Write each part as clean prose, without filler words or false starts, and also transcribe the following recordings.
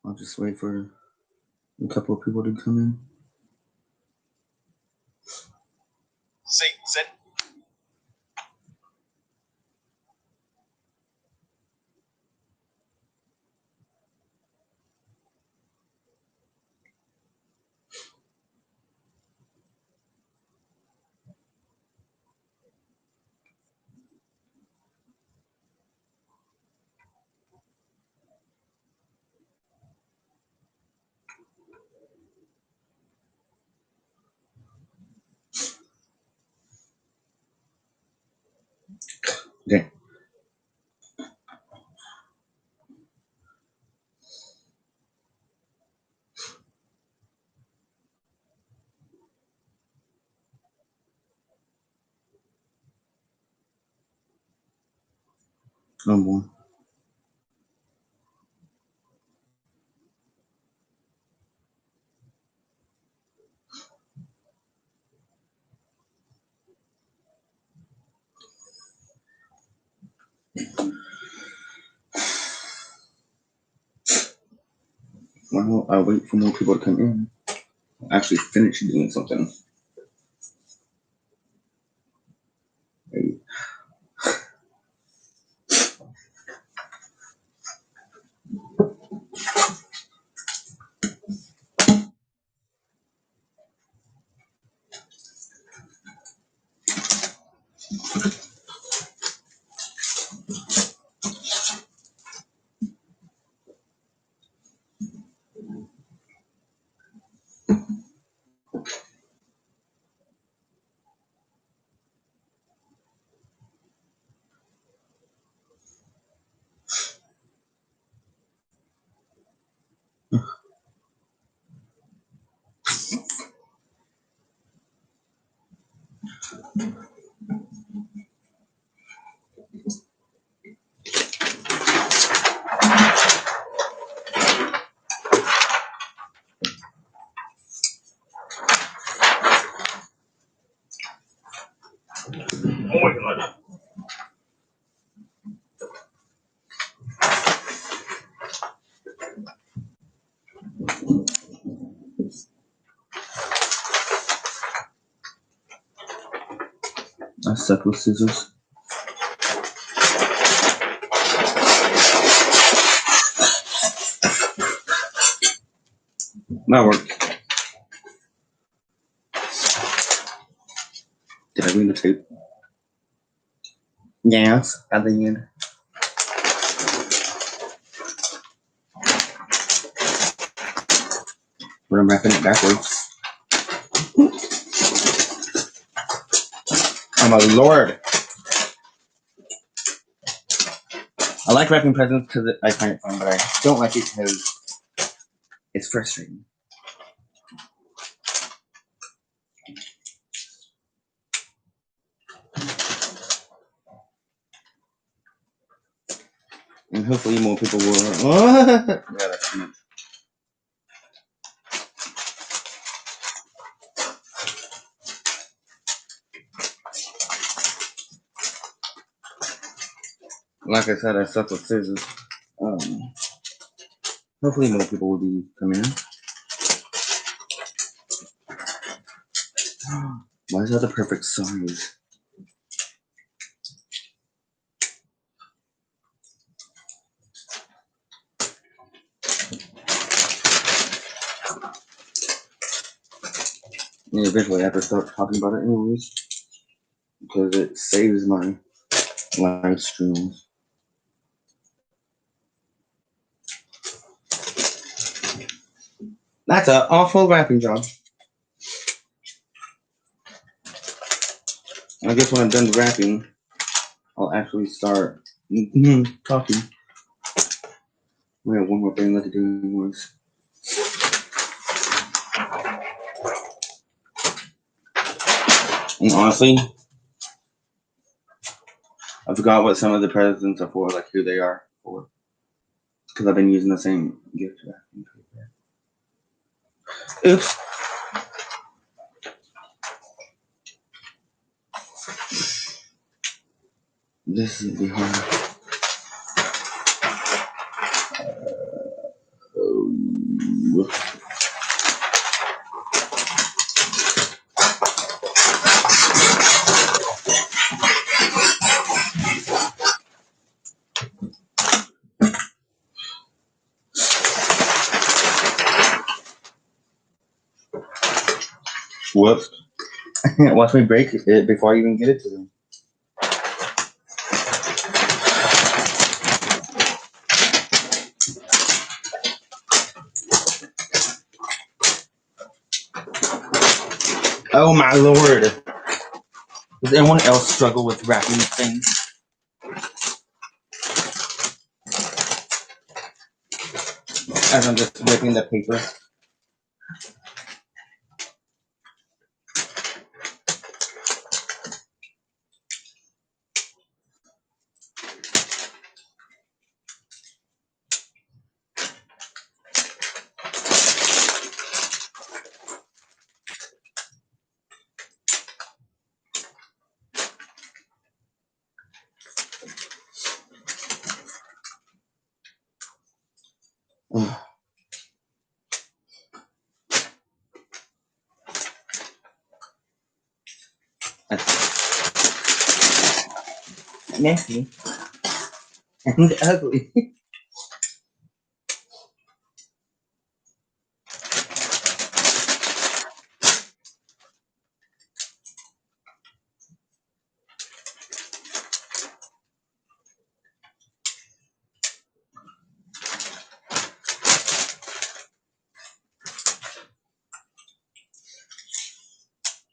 I'll just wait for a couple of people to come in. Sit. Okay. Oh boy. Well, I'll wait for more people to come in. I'll actually finish doing something. Hey. Oh my god. I suck with scissors. That worked. Did I read the tape? Yes, at the end. But I'm wrapping it backwards. Oh my lord. I like wrapping presents because I find it fun, but I don't like it because it's frustrating. And hopefully more people will. Yeah, that's too much. Like I said, I suck with scissors. Hopefully more people will be coming in. Why is that the perfect size? And eventually I have to start talking about it anyways. Because it saves my live streams. That's an awful wrapping job. I guess when I'm done wrapping, I'll actually start talking. We have one more thing left to do anyways. And honestly, I forgot what some of the presents are for, like who they are for. Because I've been using the same gift wrapping paper. Oops. This is the hard. Oh Whoops. Watch me break it before I even get it to them. Oh my lord. Does anyone else struggle with wrapping things? As I'm just ripping the paper. That's messy and ugly.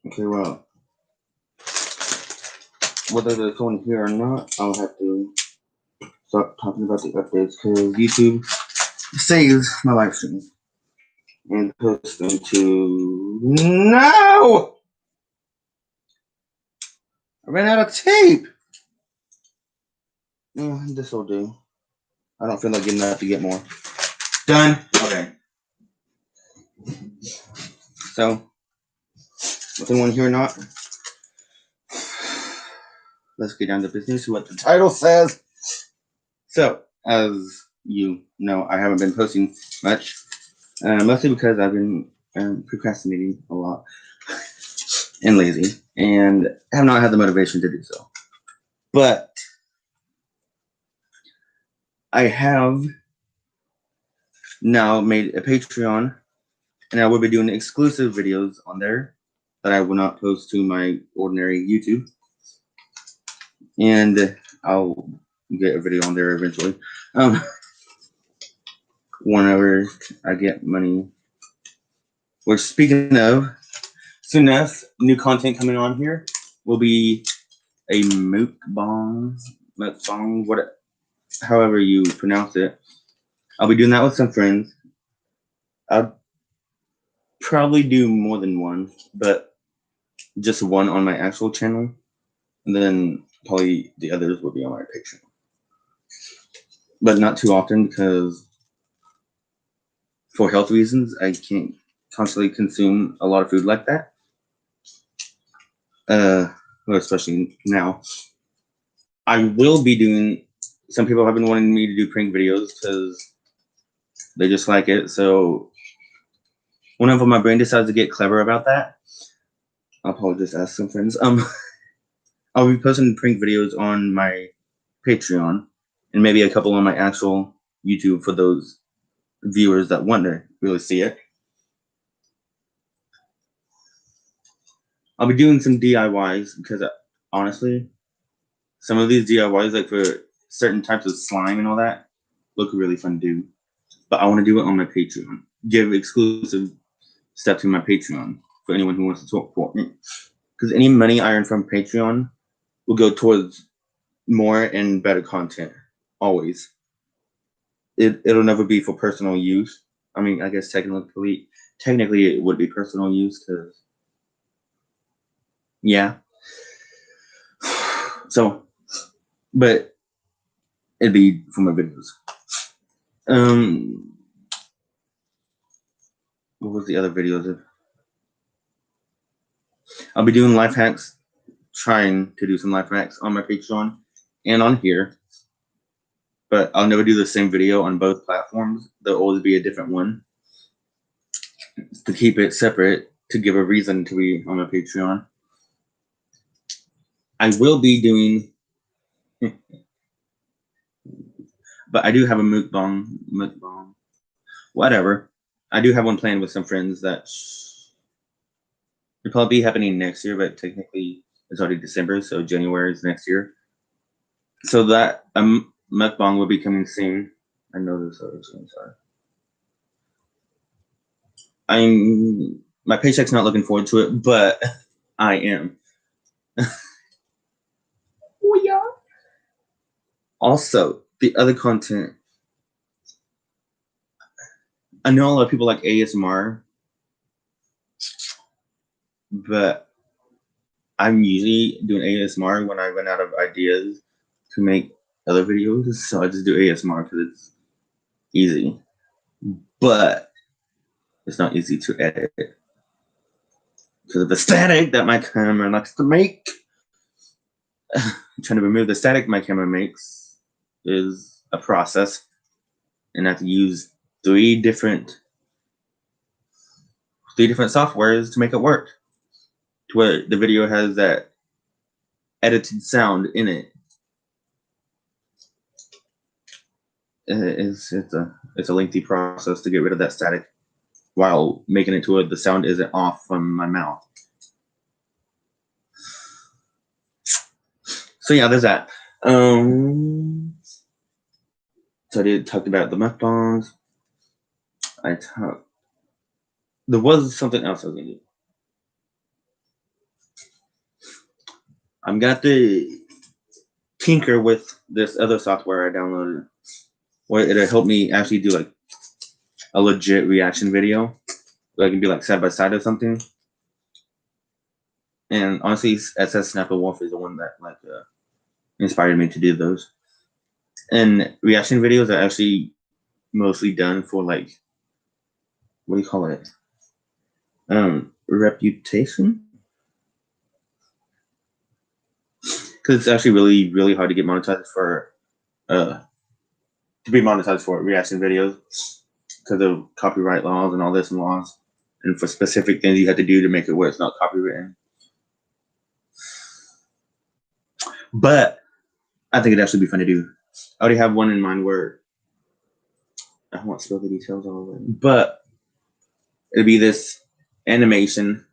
Okay, well, whether there's someone here or not, I'll have to start talking about the updates because YouTube saves my live streams and posts them to. No! I ran out of tape! This will do. I don't feel like getting up to get more. Done? Okay. So, with anyone here or not, let's get down to business, what the title says. So, as you know, I haven't been posting much, mostly because I've been procrastinating a lot and lazy, and have not had the motivation to do so. But I have now made a Patreon, and I will be doing exclusive videos on there that I will not post to my ordinary YouTube. And I'll get a video on there eventually. Whenever I get money. Which, speaking of, soon enough, new content coming on here will be a mukbang, however you pronounce it. I'll be doing that with some friends. I'll probably do more than one, but just one on my actual channel. And then probably the others will be on my Patreon. But not too often because for health reasons, I can't constantly consume a lot of food like that. Well, especially now. I will be doing, some people have been wanting me to do prank videos because they just like it. So whenever my brain decides to get clever about that, I'll probably just ask some friends. I'll be posting prank videos on my Patreon and maybe a couple on my actual YouTube for those viewers that want to really see it. I'll be doing some DIYs because honestly, some of these DIYs, like for certain types of slime and all that, look really fun to do. But I want to do it on my Patreon. Give exclusive stuff to my Patreon for anyone who wants to support me. Because any money I earn from Patreon will go towards more and better content. Always. It'll never be for personal use. I mean, I guess technically it would be personal use because, yeah. So, but it'd be for my videos. What was the other videos? I'll be doing life hacks, trying to do some life hacks on my Patreon and on here. But I'll never do the same video on both platforms. There'll always be a different one to keep it separate, to give a reason to be on my Patreon. I will be doing, but I do have a mukbang, whatever. I do have one planned with some friends that It'll probably be happening next year, but technically it's already December, so January is next year. So that mukbang will be coming soon. I know this already. Sorry. My paycheck's not looking forward to it, but I am. We are. Also, the other content. I know a lot of people like ASMR, but I'm usually doing ASMR when I run out of ideas to make other videos. So I just do ASMR because it's easy. But it's not easy to edit because of the static that my camera likes to make. Trying to remove the static my camera makes is a process, and I have to use three different softwares to make it work. To where the video has that edited sound in it. It's a lengthy process to get rid of that static while making it to where the sound isn't off from my mouth. So yeah, there's that. So I did talk about the mukbangs. There was something else I was gonna do. I'm gonna have to tinker with this other software I downloaded, where it'll help me actually do like a legit reaction video. Where I can be like side by side or something. And honestly, SS Snapper Wolf is the one that inspired me to do those. And reaction videos are actually mostly done for like, what do you call it? Reputation? Because it's actually really, really hard to get monetized for, to be monetized for reaction videos because of copyright laws and all this and laws. And for specific things you have to do to make it where it's not copywritten. But I think it'd actually be fun to do. I already have one in mind where I won't spill the details all of it, but it'd be this animation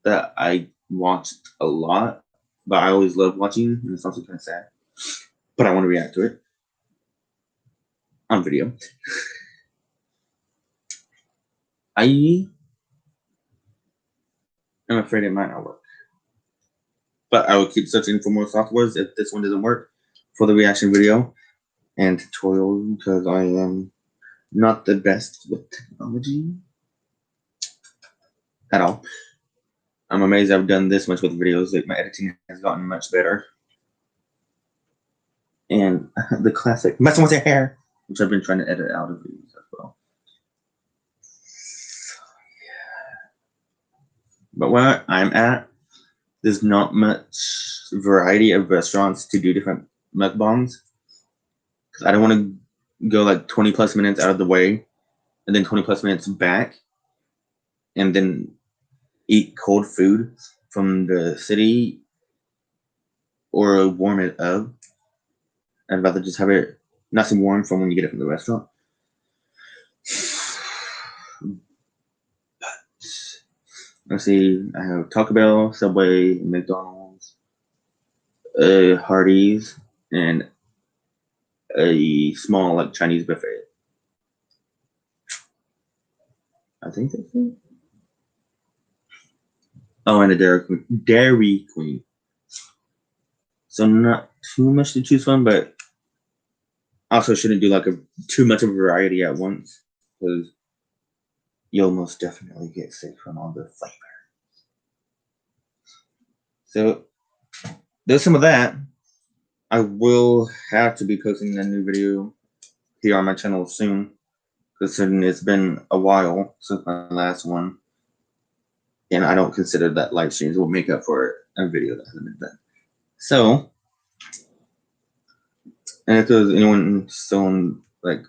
that I watched a lot, but I always love watching, and it's also kind of sad. But I want to react to it on video. I am afraid it might not work, but I will keep searching for more softwares if this one doesn't work for the reaction video and tutorial because I am not the best with technology at all. I'm amazed I've done this much with videos. Like my editing has gotten much better. And the classic messing with your hair, which I've been trying to edit out of videos as well. But where I'm at, there's not much variety of restaurants to do different mukbangs. Because I don't want to go like 20 plus minutes out of the way and then 20 plus minutes back and then eat cold food from the city or warm it up. I'd rather just have it nice and warm from when you get it from the restaurant. Let's see, I have Taco Bell, Subway, McDonald's, Hardee's, and a small like Chinese buffet. I think that's it. Oh, and a Dairy Queen. So not too much to choose from, but also shouldn't do like too much of a variety at once because you'll most definitely get sick from all the flavor. So there's some of that. I will have to be posting a new video here on my channel soon, considering it's been a while since my last one, and I don't consider that live streams will make up for a video that hasn't been done. So, and if there's anyone still like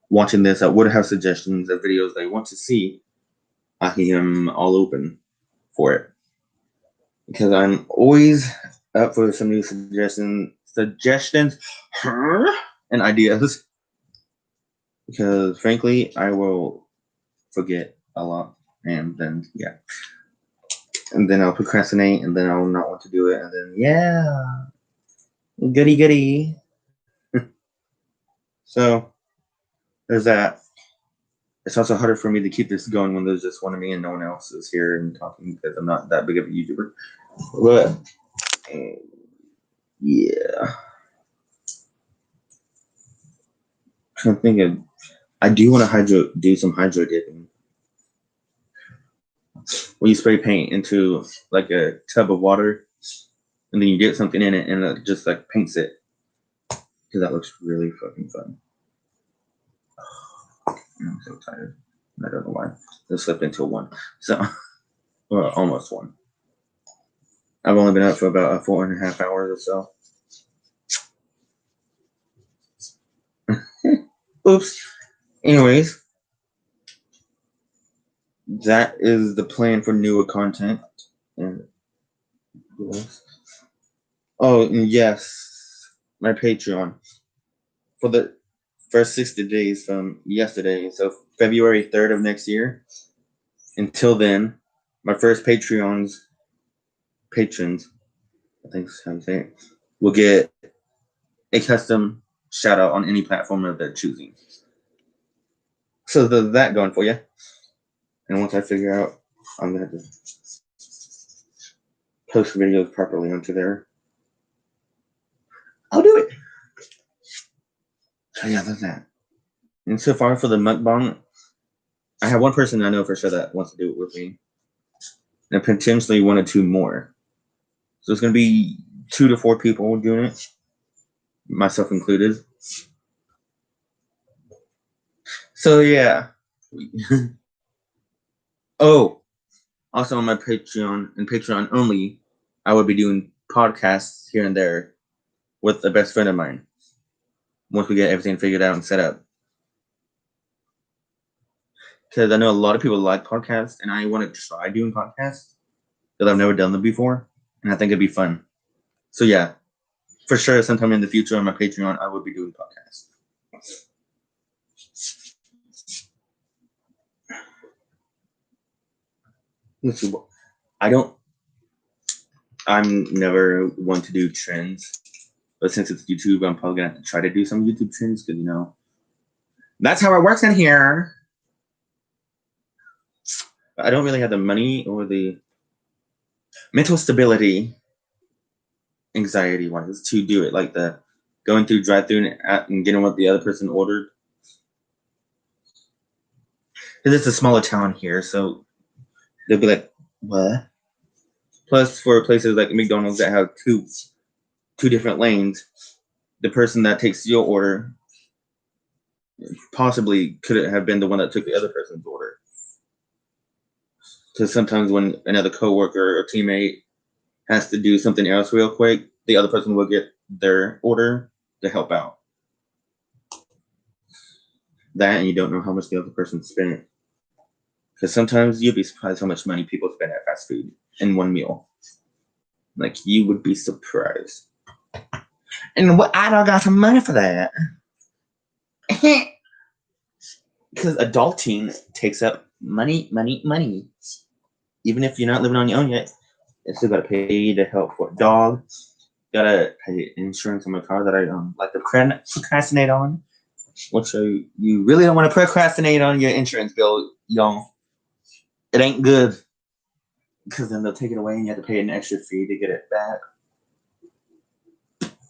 watching this that would have suggestions of videos they want to see, I am all open for it because I'm always up for some new suggestions and ideas. Because frankly, I will forget a lot. and then and then I'll procrastinate, and then I'll not want to do it, and then goody. So there's that. It's also harder for me to keep this going when there's just one of me and no one else is here and talking because I'm not that big of a YouTuber. But yeah, I'm thinking I do want to do some hydro dipping. When you spray paint into like a tub of water, and then you get something in it, and it just like paints it, because that looks really fucking fun. I'm so tired. I don't know why. I slipped into one. So, well, almost one. I've only been up for about 4.5 hours or so. Oops. Anyways, that is the plan for newer content. And oh, and yes, my Patreon for the first 60 days from yesterday, so February 3rd of next year. Until then, my first patrons, I think that's how you say it, will get a custom shout out on any platform that they're choosing. So there's that going for you. And once I figure out, I'm gonna have to post videos properly onto there, I'll do it. So yeah, that's that. And so far for the mukbang, I have one person I know for sure that wants to do it with me, and potentially 1 or 2 more. So it's gonna be 2 to 4 people doing it, myself included. So yeah. Oh, also on my Patreon and Patreon only, I would be doing podcasts here and there with a best friend of mine once we get everything figured out and set up. Because I know a lot of people like podcasts, and I want to try doing podcasts because I've never done them before, and I think it'd be fun. So yeah, for sure, sometime in the future on my Patreon, I will be doing podcasts. Let's see. I'm never one to do trends, but since it's YouTube, I'm probably gonna have to try to do some YouTube trends because that's how it works in here. I don't really have the money or the mental stability, anxiety wise, to do it, like the going through drive-through and getting what the other person ordered. Because it's a smaller town here, so they'll be like, "What?" Plus, for places like McDonald's that have two different lanes, the person that takes your order possibly could have been the one that took the other person's order. Because sometimes when another coworker or teammate has to do something else real quick, the other person will get their order to help out. That, and you don't know how much the other person spent. Because sometimes you'd be surprised how much money people spend at fast food in one meal. Like, you would be surprised. And I don't got some money for that. Because adulting takes up money. Even if you're not living on your own yet, you still gotta pay to help for a dog. Gotta pay insurance on my car that I like to procrastinate on. Which you really don't want to procrastinate on your insurance bill, y'all. It ain't good. Because then they'll take it away and you have to pay an extra fee to get it back.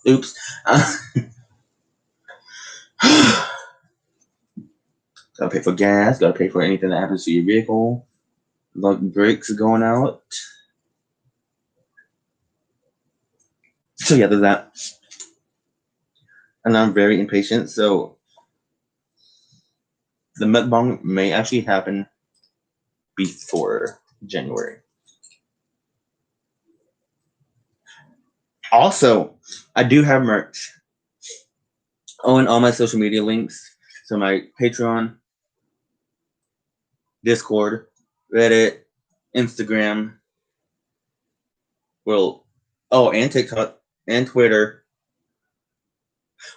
Oops. Gotta pay for gas, gotta pay for anything that happens to your vehicle. Like brakes going out. So yeah, there's that. And I'm very impatient, so the mukbang may actually happen before January. Also, I do have merch. Oh, and all my social media links. So my Patreon, Discord, Reddit, Instagram, and TikTok and Twitter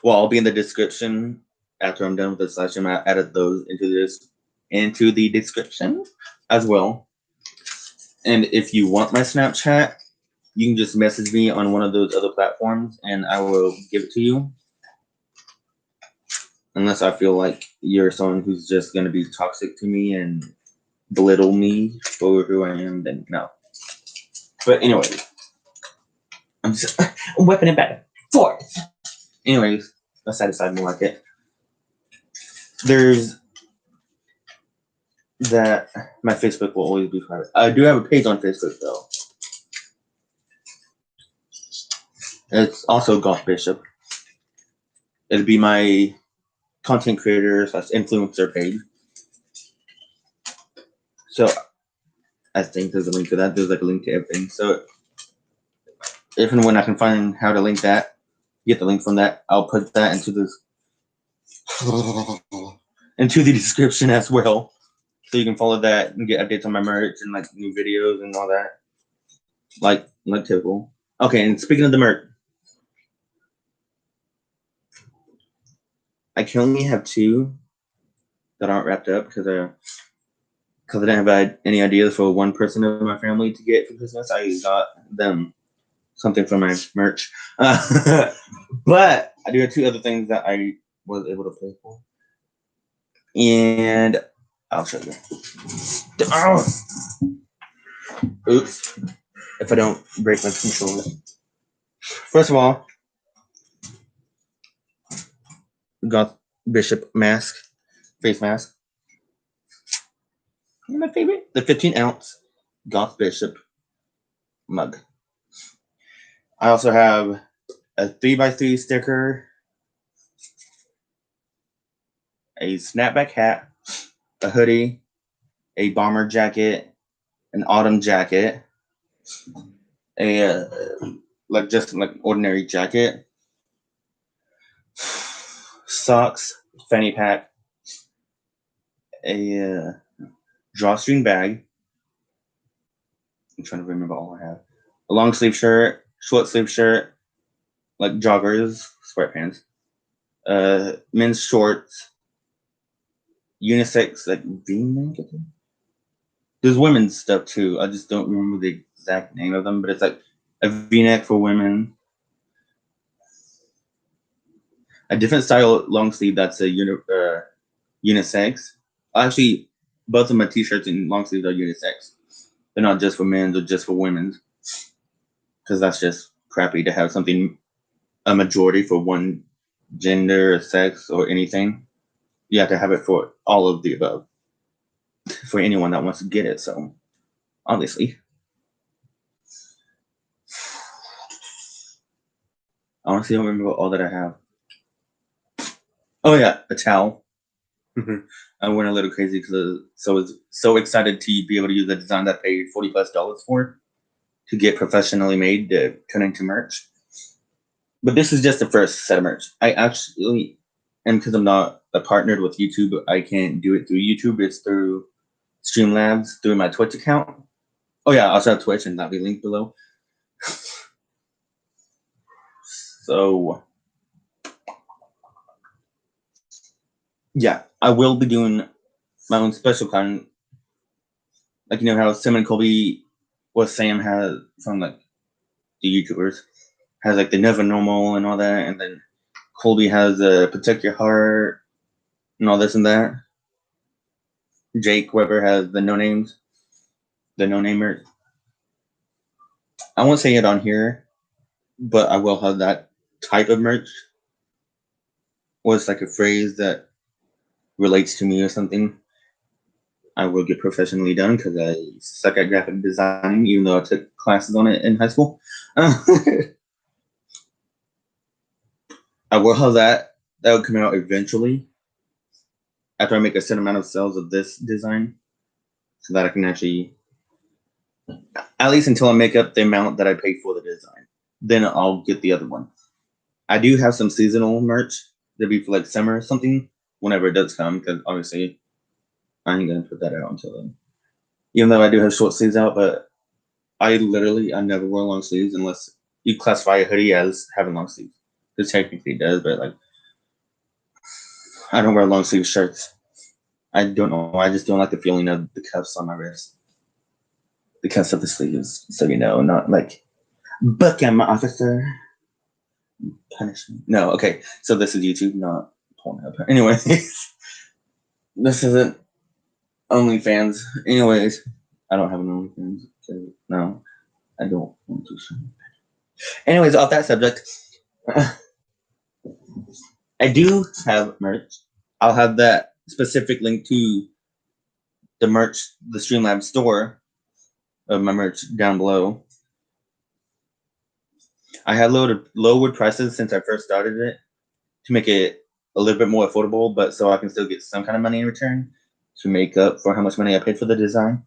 will all be in the description after I'm done with this session. I added those into this into the description as well. And if you want my Snapchat, you can just message me on one of those other platforms and I will give it to you. Unless I feel like you're someone who's just going to be toxic to me and belittle me for who I am, then no. But anyway, I'm just whipping it back and forth. Anyways, let's set aside more market. There's that my Facebook will always be private. I do have a page on Facebook though. It's also Golf Bishop. It'd be my content creator / influencer page. So I think there's a link to that. There's like a link to everything. So if and when I can find how to link that, get the link from that, I'll put that into the description as well. So you can follow that and get updates on my merch and like new videos and all that. Like typical. Okay, and speaking of the merch, I currently have 2 that aren't wrapped up because I didn't have any ideas for one person in my family to get for Christmas. I got them something for my merch. But I do have 2 other things that I was able to pay for. And I'll show you. Oh! Oops. If I don't break my controller. First of all, got Bishop mask, face mask. My favorite, the 15-ounce Goth Bishop mug. I also have a 3x3 sticker, a snapback hat, a hoodie, a bomber jacket, an autumn jacket, a just ordinary jacket, socks, fanny pack, a drawstring bag. I'm trying to remember all I have. A long sleeve shirt, short sleeve shirt, like joggers, sweatpants, men's shorts, unisex, like V-neck. There's women's stuff too. I just don't remember the exact name of them, but it's like a V-neck for women, a different style long sleeve that's a unisex. Actually, both of my t-shirts and long sleeves are unisex. They're not just for men's or just for women's, because that's just crappy to have something a majority for one gender or sex or anything. You have to have it for all of the above for anyone that wants to get it. So obviously, honestly, I don't remember all that I have. Oh yeah, a towel. I went a little crazy because I was so excited to be able to use the design that I paid $40+ for to get professionally made to turn into merch. But this is just the first set of merch. I actually, and because I'm not partnered with YouTube, I can't do it through YouTube. It's through Streamlabs, through my Twitch account. Oh yeah, I also have Twitch, and that'll be linked below. So yeah, I will be doing my own special kind. Like, you know how Sim and Colby, what Sam has from like the YouTubers, has like the Never Normal and all that, and then Colby has Protect Your Heart and all this and that. Jake Weber has the No Names, the No Namer. I won't say it on here, but I will have that type of merch. Or it's like a phrase that relates to me or something. I will get professionally done because I suck at graphic design, even though I took classes on it in high school. I will have that. That will come out eventually after I make a certain amount of sales of this design, so that I can actually, at least until I make up the amount that I paid for the design, then I'll get the other one. I do have some seasonal merch that'll be for like summer or something whenever it does come, because obviously I ain't gonna put that out until then. Even though I do have short sleeves out, but I never wear long sleeves unless you classify a hoodie as having long sleeves. Because technically it does, but like I don't wear long sleeve shirts. I don't know. I just don't like the feeling of the cuffs on my wrist. The cuffs of the sleeves, so you know, not like book him, officer. Punish me. No, okay. So this is YouTube, not Pornhub. Anyway, this isn't OnlyFans. Anyways, I don't have an OnlyFans. So no, I don't want to. Anyways, off that subject, I do have merch. I'll have that specific link to the merch, the Streamlabs store of my merch down below. I had lowered prices since I first started it to make it a little bit more affordable, but so I can still get some kind of money in return to make up for how much money I paid for the design.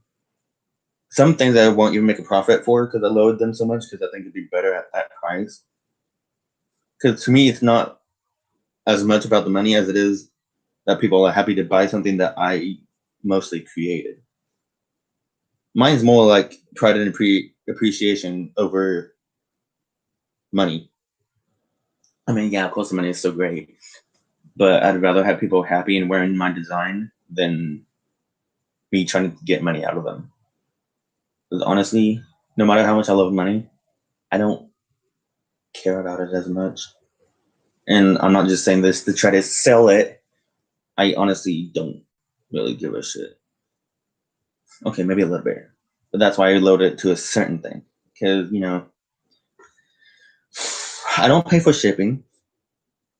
Some things I won't even make a profit for because I lowered them so much because I think it'd be better at that price. Because to me, it's not as much about the money as it is that people are happy to buy something that I mostly created. Mine's more like pride and appreciation over money. I mean, yeah, of course the money is so great, but I'd rather have people happy and wearing my design than me trying to get money out of them. Because honestly, no matter how much I love money, I don't care about it as much. And I'm not just saying this to try to sell it. I honestly don't really give a shit. Okay, maybe a little bit. But that's why I load it to a certain thing. Because, you know, I don't pay for shipping.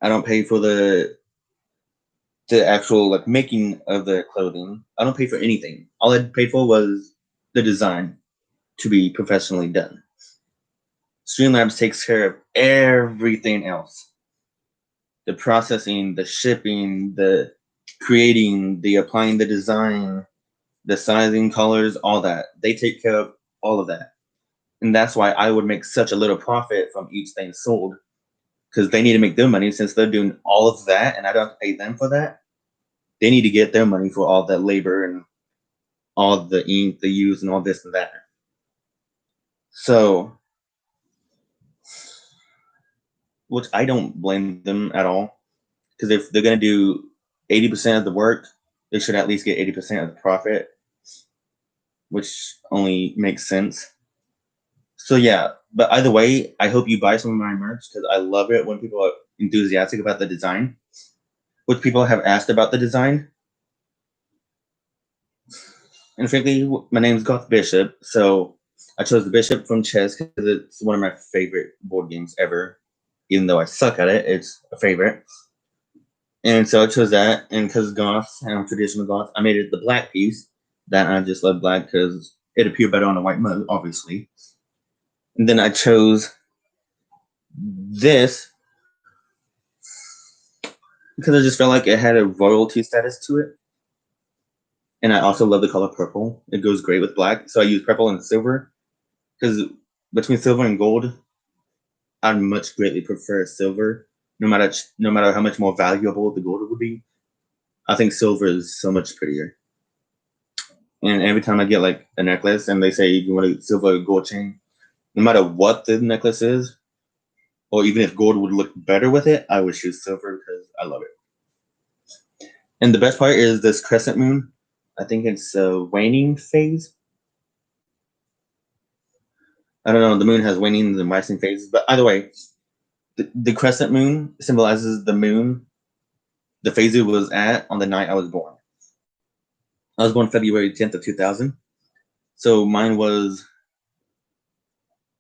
I don't pay for the actual like making of the clothing. I don't pay for anything. All I paid for was the design to be professionally done. Streamlabs takes care of everything else. The processing, the shipping, the creating, the applying the design, the sizing, colors, all that. They take care of all of that. And that's why I would make such a little profit from each thing sold. Because they need to make their money since they're doing all of that and I don't have to pay them for that. They need to get their money for all that labor and all the ink they use and all this and that. So, which I don't blame them at all. Because if they're going to do 80% of the work, they should at least get 80% of the profit, which only makes sense. So yeah, but either way, I hope you buy some of my merch because I love it when people are enthusiastic about the design, which people have asked about the design. And frankly, my name's Goth Bishop, so I chose the Bishop from chess because it's one of my favorite board games ever. Even though I suck at it, it's a favorite. And so I chose that, and because Goth, and I'm traditional Goth, I made it the black piece. That I just love black because it appeared better on a white mug, obviously. And then I chose this because I just felt like it had a royalty status to it. And I also love the color purple. It goes great with black. So I use purple and silver because between silver and gold, I'd much greatly prefer silver. No matter how much more valuable the gold would be, I think silver is so much prettier. And every time I get like a necklace and they say you want a silver or gold chain, no matter what the necklace is, or even if gold would look better with it, I would choose silver because I love it. And the best part is this crescent moon. I think it's a waning phase. I don't know. The moon has waning and waxing phases, but either way, the crescent moon symbolizes the moon, the phase it was at on the night I was born. I was born February 10th of 2000. So mine was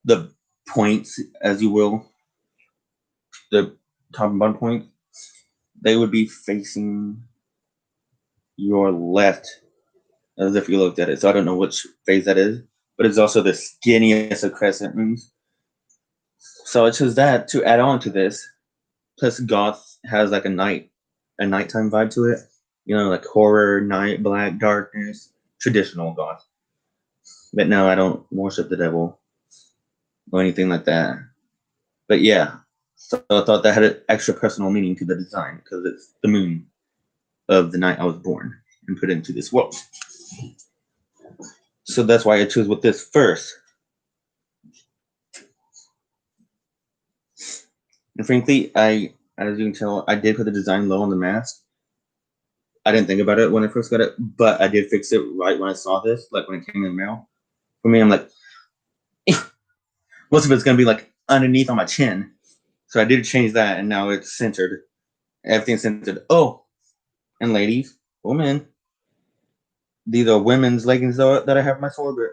the points, as you will, the top and bottom point. They would be facing your left as if you looked at it. So I don't know which phase that is, but it's also the skinniest of crescent moons. So I chose that to add on to this. Plus, goth has like a nighttime vibe to it. You know, like horror, night, black, darkness, traditional goth. But no, I don't worship the devil or anything like that. But yeah, so I thought that had an extra personal meaning to the design because it's the moon of the night I was born and put into this world. So that's why I chose with this first. And frankly, as you can tell, I did put the design low on the mask. I didn't think about it when I first got it, but I did fix it right when I saw this, like when it came in the mail. For me, I'm like, most of it's gonna be like underneath on my chin. So I did change that, and now it's centered. Everything's centered. Oh, and ladies, women, these are women's leggings though that I have in my store, but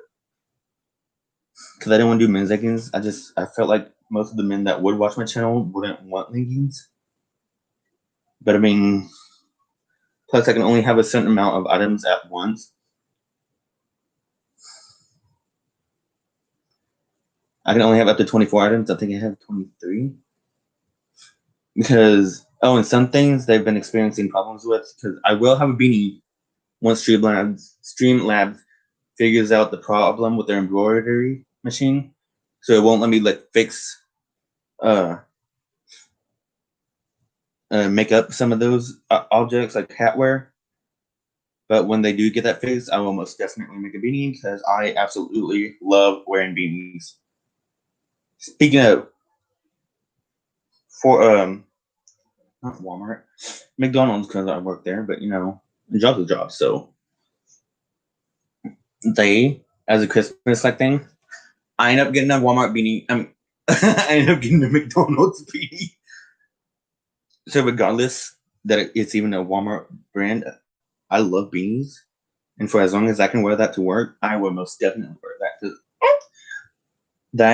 because I didn't want to do men's leggings, I felt like most of the men that would watch my channel wouldn't want leggings. But I mean, plus I can only have a certain amount of items at once. I can only have up to 24 items. I think I have 23. Because, and some things they've been experiencing problems with, because I will have a beanie once Streamlabs figures out the problem with their embroidery machine. So it won't let me fix make up some of those objects like hatware. But when they do get that fixed, I will most definitely make a beanie because I absolutely love wearing beanies. Speaking of, for not Walmart, McDonald's, because I work there, but a job's a job. So they, as a Christmas thing, I end up getting a Walmart beanie. I end up getting a McDonald's beanie. So regardless that it's even a Walmart brand, I love beanies, and for as long as I can wear that to work, I will most definitely wear that.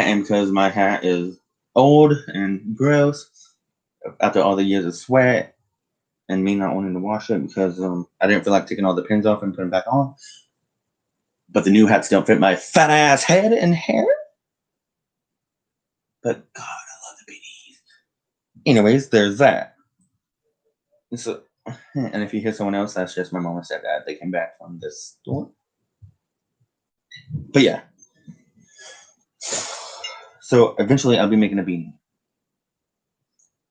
And because my hat is old and gross after all the years of sweat and me not wanting to wash it because I didn't feel like taking all the pins off and putting them back on. But the new hats don't fit my fat ass head and hair. But God, I love the beanies. Anyways, there's that. So, and if you hear someone else, that's just my mom and stepdad. They came back from this store. But yeah. So eventually I'll be making a beanie.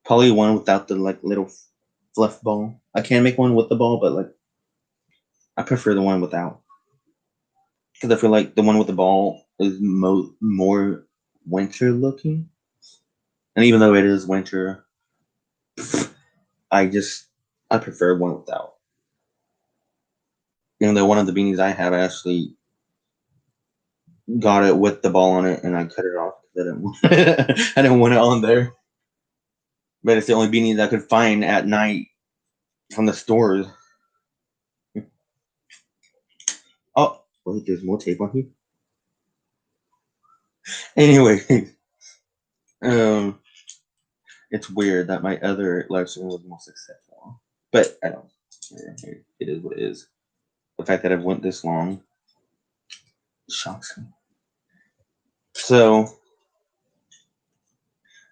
Probably one without the little fluff ball. I can make one with the ball, but I prefer the one without. Because I feel like the one with the ball is more winter looking. And even though it is winter, I prefer one without. Even though one of the beanies I have actually got it with the ball on it, and I cut it off because I didn't want it on there. But it's the only beanie that I could find at night from the stores. Oh, wait, there's more tape on here. Anyway, it's weird that my other live stream was more successful, but I don't. It is what it is. The fact that I've went this long shocks me. So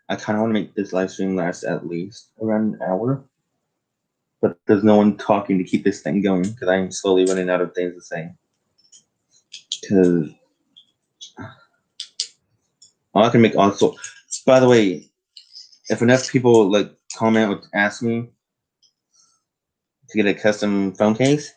I kind of want to make this live stream last at least around an hour, but there's no one talking to keep this thing going because I'm slowly running out of things to say. Because I can make also. By the way, if enough people comment or ask me to get a custom phone case,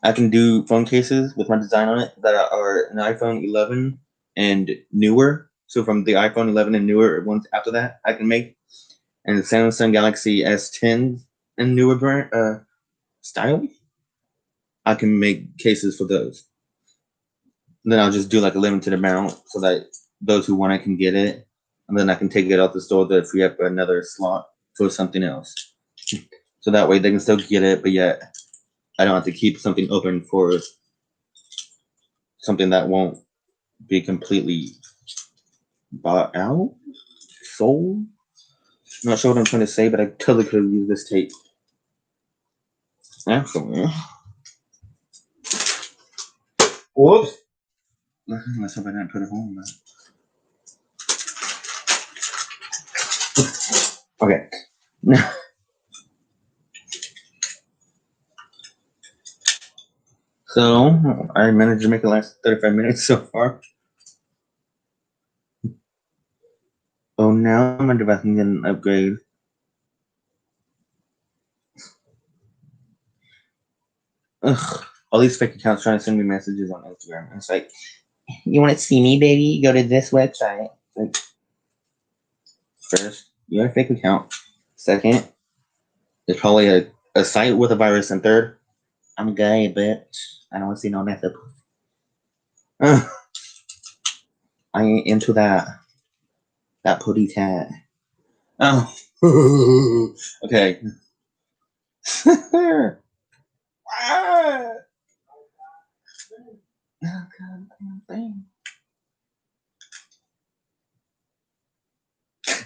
I can do phone cases with my design on it that are an iPhone 11 and newer. So from the iPhone 11 and newer ones after that, I can make, and the Samsung Galaxy S10 and newer brand style, I can make cases for those. And then I'll just do a limited amount so that those who want it can get it, and then I can take it out the store to free up another slot for something else. So that way they can still get it, but yet I don't have to keep something open for something that won't be completely bought out, sold. Not sure what I'm trying to say, but I totally could have used this tape. Actually, whoops. Let's hope I didn't put a hole in that. Okay. So I managed to make it last 35 minutes so far. Oh, now my device can get an upgrade. Ugh. All these fake accounts trying to send me messages on Instagram. And it's like, you want to see me, baby? Go to this website. First, you have a fake account. Second, it's probably a a site with a virus, and third, I'm gay, bitch. I don't see no method. I ain't into that putty tat. Oh. Okay.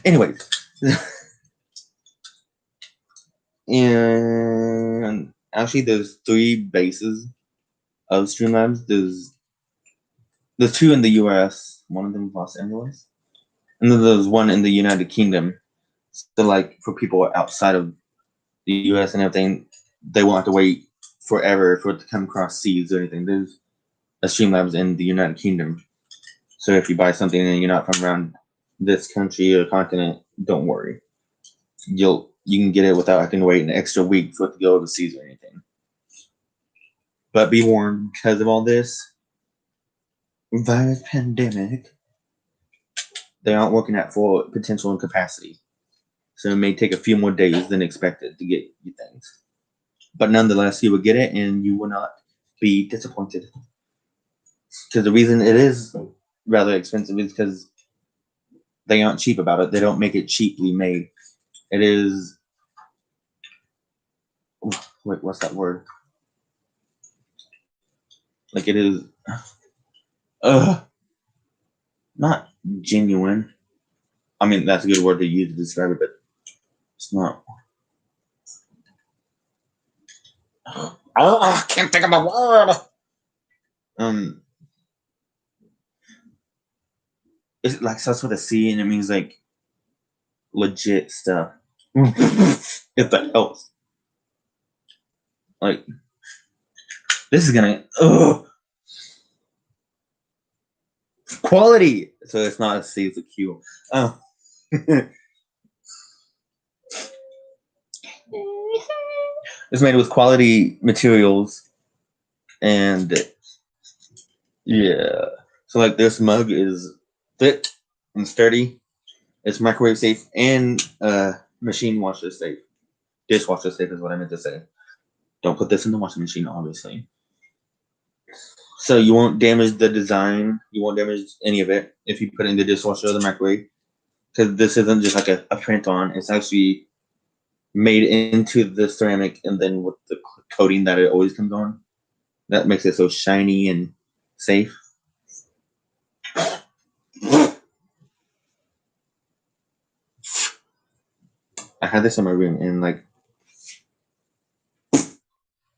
Anyways. And actually there's 3 bases of Streamlabs. There's 2 in the US, one of them is Los Angeles. And then there's one in the United Kingdom. So like for people outside of the US and everything, they won't have to wait forever for it to come across seas or anything. There's a Streamlabs in the United Kingdom. So if you buy something and you're not from around this country or continent, don't worry. You can get it without having to wait an extra week for it to go overseas or anything. But be warned, because of all this virus pandemic, they aren't working at full potential and capacity. So it may take a few more days than expected to get you things. But nonetheless, you will get it and you will not be disappointed. Because the reason it is rather expensive is because they aren't cheap about it. They don't make it cheaply made. It is, wait, what's that word? Like it is, not genuine. I mean, that's a good word to use to describe it, but it's not. I can't think of a word. It like starts with a C and it means like legit stuff. If that helps. Like this is gonna quality. So it's not a C, it's a Q. Oh. It's made with quality materials and yeah. So like this mug is thick and sturdy. It's microwave safe and machine washer safe. Dishwasher safe is what I meant to say. Don't put this in the washing machine, obviously. So you won't damage the design. You won't damage any of it if you put it in the dishwasher or the microwave. Because this isn't just like a print on. It's actually made into the ceramic and then with the coating that it always comes on. That makes it so shiny and safe. I had this in my room and like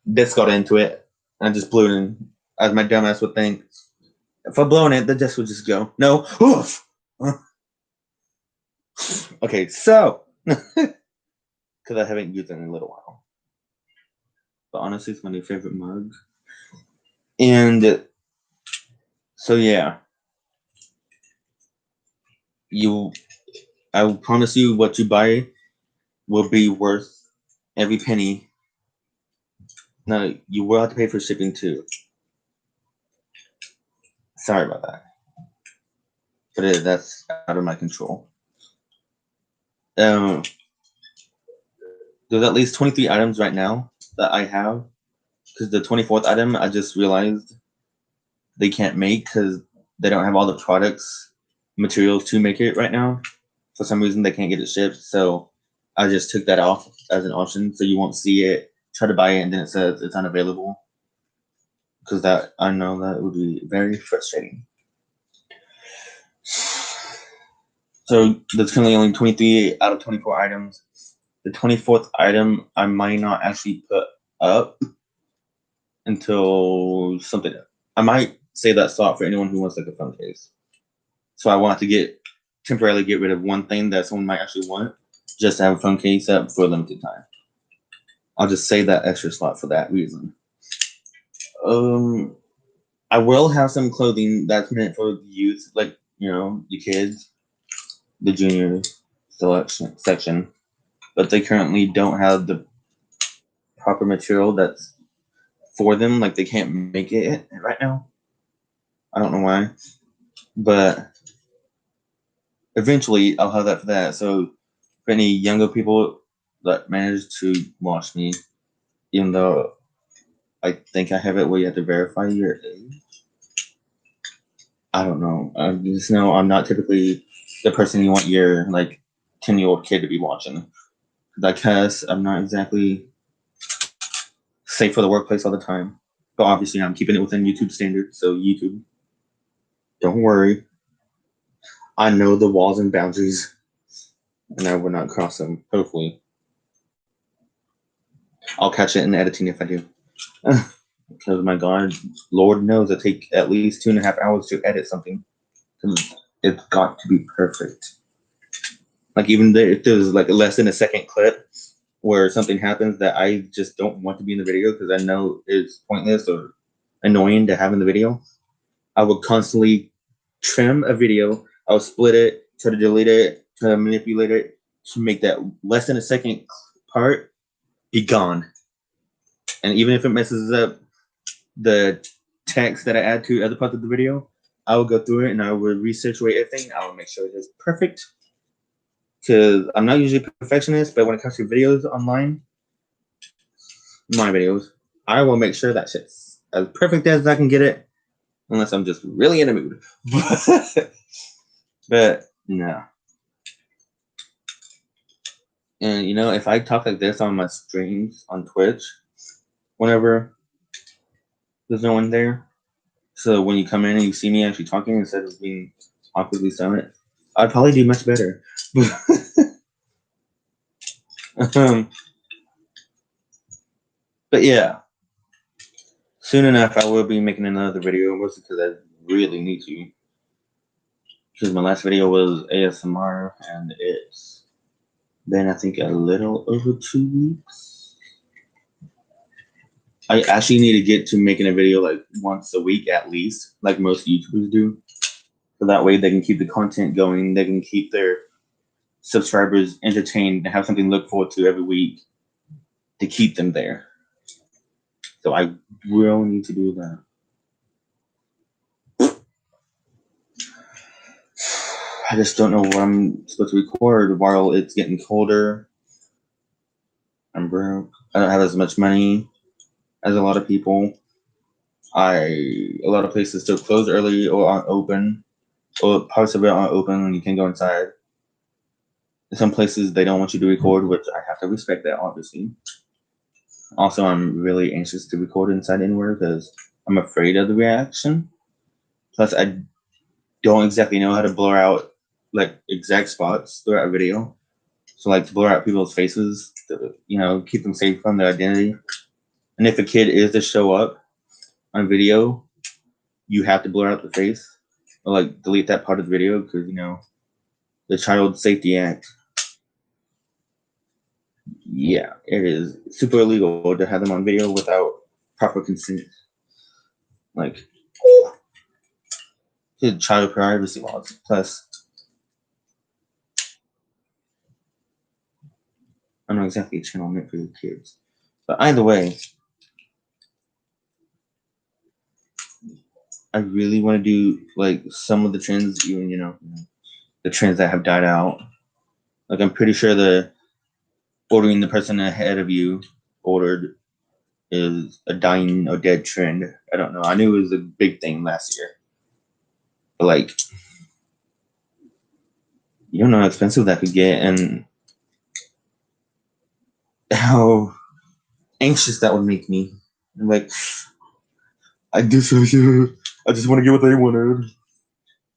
this got into it. I just blew it in, as my dumbass would think. If I blown it, the disc would just go. No. Okay, so because I haven't used it in a little while. But honestly, it's my new favorite mug. And so yeah. I will promise you what you buy will be worth every penny. Now you will have to pay for shipping too. Sorry about that. But that's out of my control. There's at least 23 items right now that I have. Because the 24th item, I just realized they can't make because they don't have all the products, materials to make it right now. For some reason, they can't get it shipped. So I just took that off as an option. So you won't see it, try to buy it, and then it says it's unavailable. Because that, I know that would be very frustrating. So there's currently only 23 out of 24 items. The 24th item I might not actually put up until something. I might save that slot for anyone who wants like a phone case. So I want to temporarily get rid of one thing that someone might actually want, just to have a phone case up for a limited time. I'll just save that extra slot for that reason. I will have some clothing that's meant for the youth, like the kids, the junior section, but they currently don't have the proper material that's for them. Like they can't make it right now. I don't know why, but eventually I'll have that for that. So for any younger people that manage to watch me, even though I think I have it where you have to verify your age. I don't know. I just know I'm not typically the person you want your like 10-year-old kid to be watching. I guess I'm not exactly safe for the workplace all the time. But obviously I'm keeping it within YouTube standards, so YouTube, don't worry. I know the walls and boundaries, and I will not cross them, hopefully. I'll catch it in editing if I do. Because my God, Lord knows I take at least 2.5 hours to edit something. It's got to be perfect. Like even if there's like less than a second clip where something happens that I just don't want to be in the video because I know it's pointless or annoying to have in the video, I would constantly trim a video. I would split it, try to delete it, try to manipulate it to make that less than a second part be gone. And even if it messes up the text that I add to other parts of the video, I will go through it and I will resituate everything. I will make sure it is perfect. Because I'm not usually a perfectionist, but when it comes to videos online, my videos, I will make sure that shit's as perfect as I can get it, unless I'm just really in a mood. But no. And if I talk like this on my streams on Twitch, whenever there's no one there, so when you come in and you see me actually talking instead of being awkwardly silent, I'd probably do much better. But yeah, soon enough I will be making another video, mostly because I really need to. Because my last video was ASMR, and it's been I think a little over 2 weeks. I actually need to get to making a video like once a week at least, like most YouTubers do. So that way they can keep the content going, they can keep their subscribers entertained and have something to look forward to every week to keep them there. So I will need to do that. I just don't know what I'm supposed to record while it's getting colder. I'm broke. I don't have as much money as a lot of people. A lot of places still close early or aren't open, or parts of it aren't open and you can go inside. In some places they don't want you to record, which I have to respect that, obviously. Also, I'm really anxious to record inside anywhere because I'm afraid of the reaction. Plus, I don't exactly know how to blur out like exact spots throughout a video. So like to blur out people's faces to, keep them safe from their identity. And if a kid is to show up on video, you have to blur out the face or like delete that part of the video because the Child Safety Act. Yeah, it is super illegal to have them on video without proper consent. Like, child privacy laws. Plus, I'm not exactly a channel meant for the kids. But either way, I really want to do like some of the trends, even the trends that have died out. Like I'm pretty sure the ordering the person ahead of you ordered is a dying or dead trend. I don't know. I knew it was a big thing last year. But like, you don't know how expensive that could get and how anxious that would make me. I'm like, I just want to get what they wanted.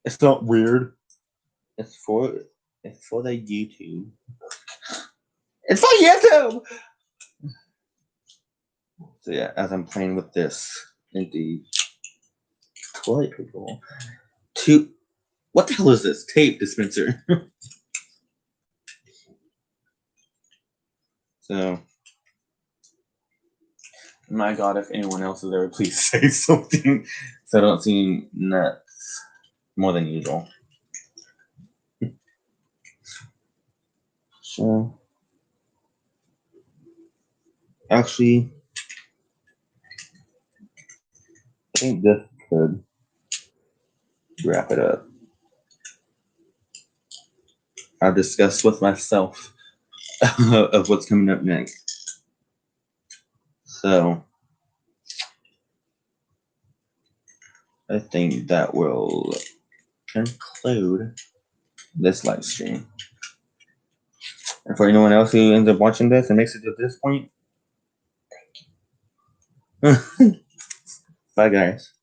It's not weird. It's for the YouTube. It's for YouTube. So yeah, as I'm playing with this empty toilet paper, what the hell is this? Tape dispenser. So, my God, if anyone else is there, please say something so I don't seem nuts more than usual. So, actually, I think this could wrap it up. I've discussed with myself of what's coming up next. So I think that will conclude this live stream. And for anyone else who ends up watching this and makes it to this point, thank you. Bye, guys.